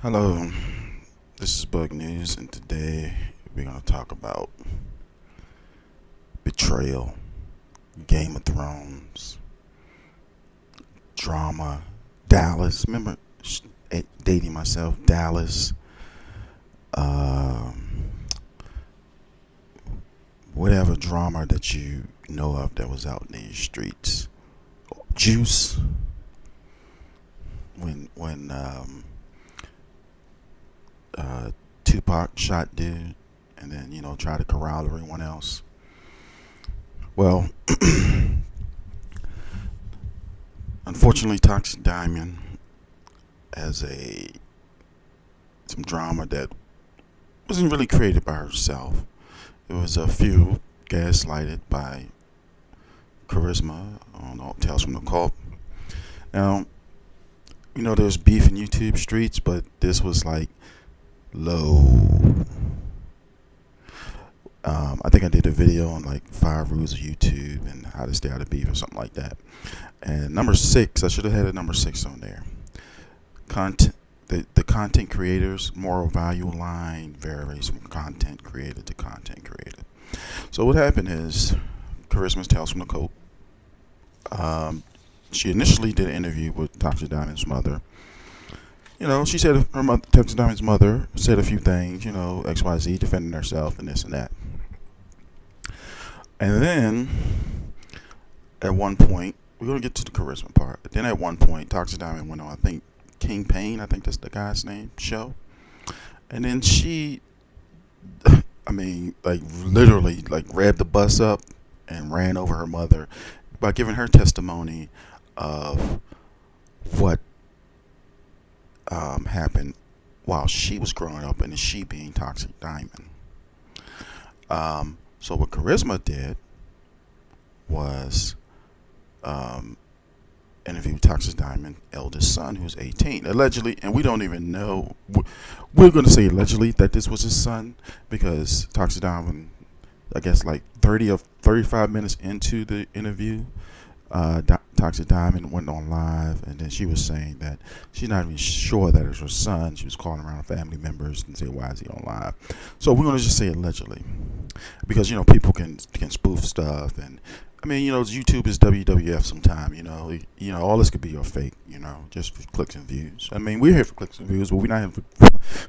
Hello, this is Bug News, and today we're going to talk about betrayal, Game of Thrones, drama, Dallas. Remember dating myself, Dallas, um, whatever drama that you know of that was out in these streets. Juice, when Tupac shot dude, and then tried to corral everyone else. Well, unfortunately, Toxsique Diamond has some drama that wasn't really created by herself. It was a few gaslighted by Charisma on all Tales from the Cult. Now, there's beef in YouTube streets, but this was like low. I think I did a video on like 5 rules of YouTube and how to stay out of beef or something like that. And number 6, I should have had a number 6 on there. The content creators moral value line varies from content creator to content creator. So what happened is, Charisma's Tales from the Cult. She initially did an interview with Toxsique Diamond's mother. She said her mother, Toxsique Diamond's mother, said a few things, XYZ, defending herself and this and that. And then, at one point, we're going to get to the Charisma part. Then at one point, Toxsique Diamond went on, I think, King Payne, I think that's the guy's name, show. And then she, literally, grabbed the bus up and ran over her mother by giving her testimony of what happened while she was growing up, and she being Toxsique Diamond. So what Charisma did was interview Toxsique Diamond eldest son, who's 18, allegedly, and we don't even know. We're going to say allegedly that this was his son, because Toxsique Diamond, I guess, like 30 or 35 minutes into the interview, Toxsique Diamond went on live, and then she was saying that she's not even sure that it's her son. She was calling around family members and saying, "Why is he on live?" So we're going to just say allegedly, because people can spoof stuff, and YouTube is WWF sometimes. All this could be a fake. Just for clicks and views. We're here for clicks and views, but we're not here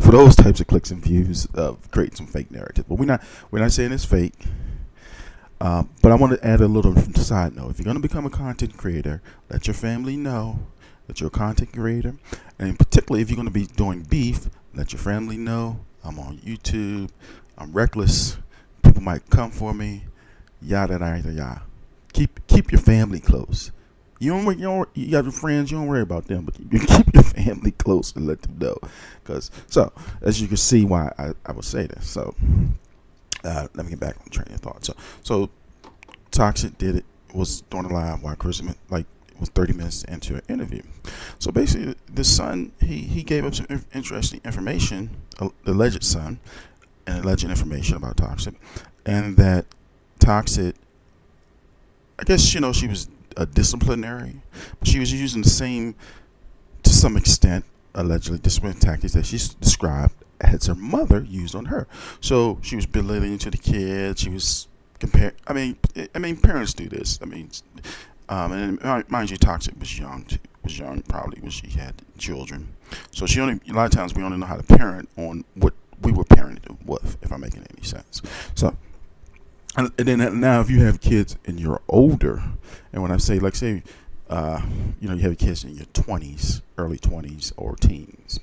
for those types of clicks and views of creating some fake narrative. But we're not saying it's fake. But I want to add a little side note. If you're going to become a content creator, let your family know that you're a content creator. And particularly if you're going to be doing beef, let your family know I'm on YouTube. I'm reckless. People might come for me. Yada yada yada. Keep your family close. You got your friends. You don't worry about them, but you keep your family close and let them know. So as you can see, why I would say this. So. Let me get back on the train of thought. So Toxsique was doing a live while Charisma was 30 minutes into an interview. So basically, the son he gave up some interesting information, the alleged son, and alleged information about Toxsique, and that Toxsique, I guess she was a disciplinary, but she was using the same, to some extent, allegedly disciplinary tactics that she described as her mother used on her. So she was belittling to the kids. She was comparing. Parents do this. And mind you, Toxsique was young probably when she had children. So a lot of times we only know how to parent on what we were parented with, if I'm making any sense. So, and then now if you have kids and you're older, and when I say, you have kids in your 20s, early 20s or teens.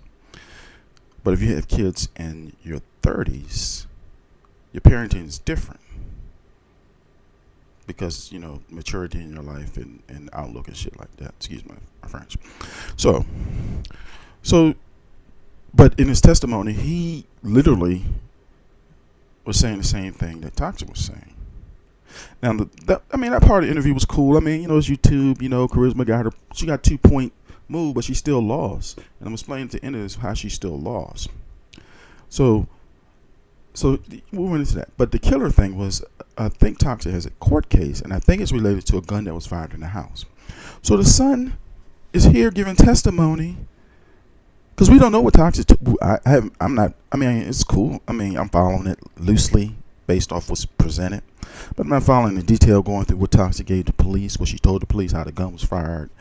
But if you have kids in your 30s, your parenting is different, because maturity in your life and outlook and shit like that. Excuse my French. So, but in his testimony, he literally was saying the same thing that Toxsique was saying. Now, that part of the interview was cool. It's YouTube. Charisma she got 2-point move, but she still lost. And I'm explaining to the end of this how she still lost. So we went into that. But the killer thing was, I think Toxsique has a court case, and I think it's related to a gun that was fired in the house. So the son is here giving testimony, because because we don't know what toxic. I'm not. I mean, it's cool. I mean, I'm following it loosely based off what's presented, but I'm not following the detail going through what Toxic gave the police, what she told the police, how the gun was fired,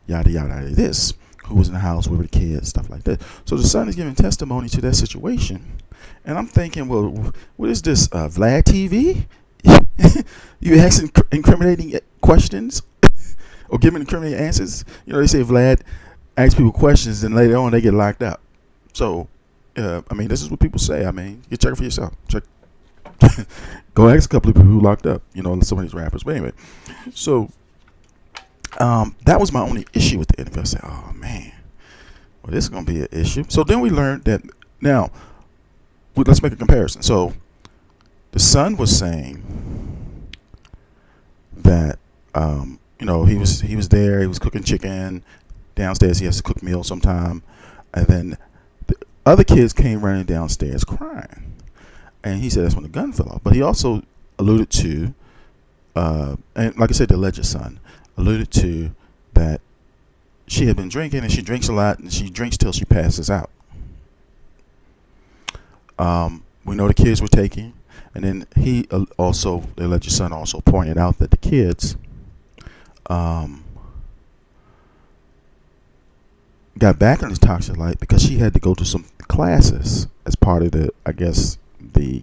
yada yada yada. This, who was in the house, where were the kids, stuff like that. So the son is giving testimony to that situation, and I'm thinking, well, what is this, Vlad TV? You asking incriminating questions or giving incriminating answers? You know, they say Vlad asks people questions, and later on they get locked up. So, I mean, this is what people say. I mean, you check it for yourself. Check. Go ask a couple of people who locked up. You know, some of these rappers. But anyway, so that was my only issue with the interview. I said, oh man, well, this is gonna be an issue. So then we learned that now. Let's make a comparison. So the son was saying that you know, he was there. He was cooking chicken downstairs. He has to cook meals sometime, and then the other kids came running downstairs crying, and he said that's when the gun fell off. But he also alluded to, and like I said, the alleged son alluded to that she had been drinking, and she drinks a lot, and she drinks till she passes out. We know the kids were taking, and then he also, the alleged son, also pointed out that the kids got back on his toxic life because she had to go to some classes as part of the, I guess, the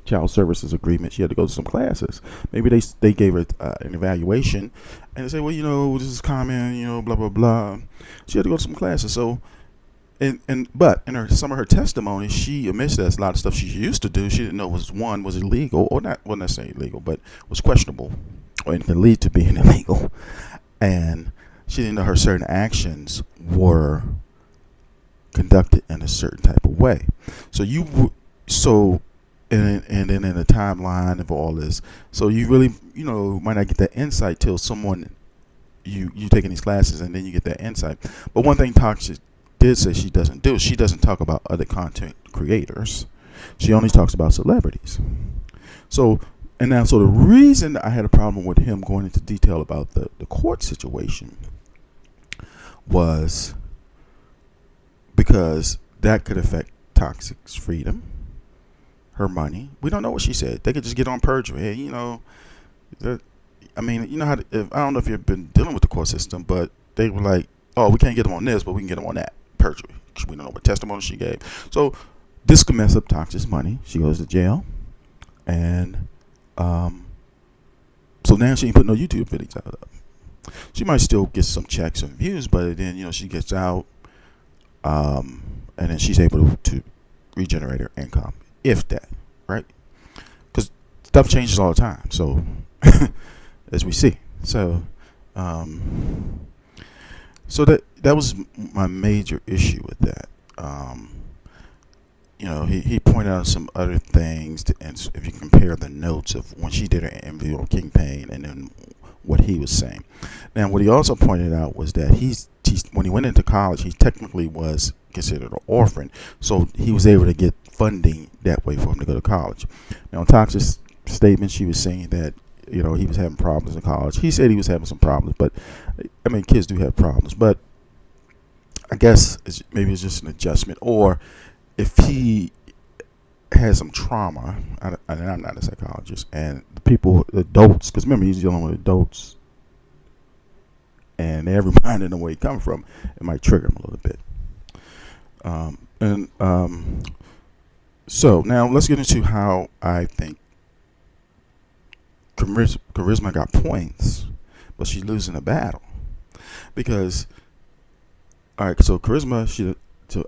child services agreement. She had to go to some classes. Maybe they gave her an evaluation, and they say, well, you know, this is common, you know, blah blah blah. She had to go to some classes. So, but in some of her testimony, she admits that a lot of stuff she used to do, she didn't know was illegal, or not, well, not saying illegal, but was questionable, or it can lead to being illegal, and she didn't know her certain actions were conducted in a certain type of way. So and then in the timeline of all this, so you really, you know, might not get that insight till someone you taking these classes, and then you get that insight. But one thing Toxic did say she doesn't do, she doesn't talk about other content creators. She only talks about celebrities. So the reason I had a problem with him going into detail about the court situation was because that could affect Toxic's freedom, her money. We don't know what she said. They could just get on perjury. Hey, you know, I mean, you know how I don't know if you've been dealing with the court system, but they were like, oh, we can't get them on this, but we can get them on that. Perjury, because we don't know what testimony she gave. So this could mess up Toxic's money. She goes to jail, and so now she ain't put no YouTube videos out. She might still get some checks and views, but then, you know, she gets out, and then she's able to regenerate her income, if that, right? Because stuff changes all the time. So as we see, so that was my major issue with that. You know, he pointed out some other things, and if you compare the notes of when she did her interview on King Payne and then what he was saying. Now, what he also pointed out was that he's when he went into college, he technically was considered an orphan, so he was able to get funding that way for him to go to college. Now, in Toxic's statement, she was saying that, you know, he was having problems in college. He said he was having some problems, but I mean, kids do have problems, but I guess maybe it's just an adjustment, or if he has some trauma. I'm not a psychologist, and the adults, because remember, he's dealing with adults, and they're reminding him where he come from. It might trigger him a little bit. So now let's get into how I think Charisma got points, but she's losing a battle. Because, all right, so Charisma, to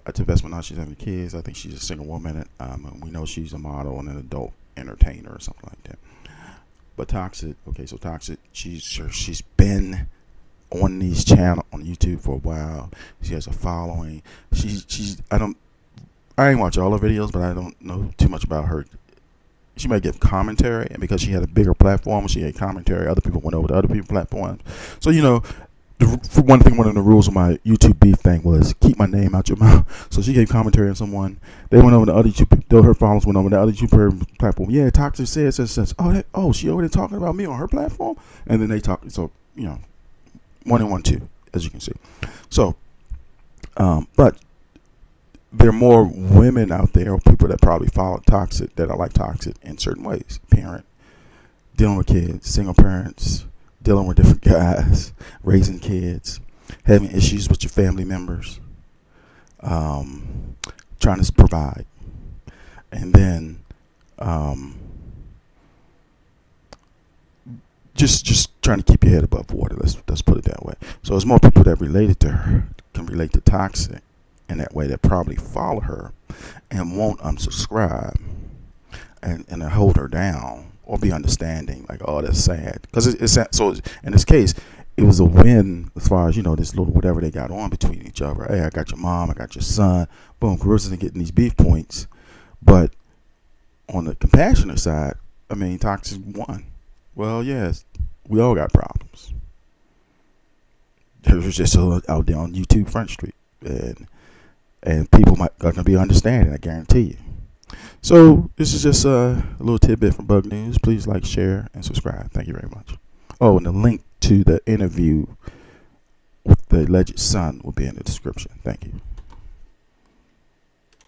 the best of my knowledge, she's having kids. I think she's a single woman. And we know she's a model and an adult entertainer or something like that. But Toxic, she's been on these channels on YouTube for a while. She has a following. I ain't watch all her videos, but I don't know too much about her. She might give commentary, and because she had a bigger platform, she had commentary. Other people went over to other people's platforms. So, you know, one of the rules of my YouTube beef thing was keep my name out your mouth. So she gave commentary on someone. They went over to other YouTube. Her followers went over to other YouTube platform. Yeah, Toxic says. Oh, she over there talking about me on her platform, and then they talk. So, you know, 1 and 1, 2, as you can see. So, but there are more women out there, or people that probably follow Toxic, that are like Toxic in certain ways. Parent, dealing with kids, single parents, dealing with different guys, raising kids, having issues with your family members, trying to provide, and then just trying to keep your head above water. Let's put it that way. So there's more people that related to her, can relate to Toxic in that way, that probably follow her and won't unsubscribe and hold her down or be understanding, like, oh, that's sad, because it's sad. So in this case, it was a win as far as, this little whatever they got on between each other. Hey, I got your mom, I got your son. Boom, Carissa's getting these beef points, but on the compassionate side, I mean, Toxic won. Well, yes, we all got problems. It was just out there on YouTube Front Street, and people are going to be understanding, I guarantee you. So this is just a little tidbit from Bug News. Please like, share, and subscribe. Thank you very much. Oh, and the link to the interview with the alleged son will be in the description. Thank you.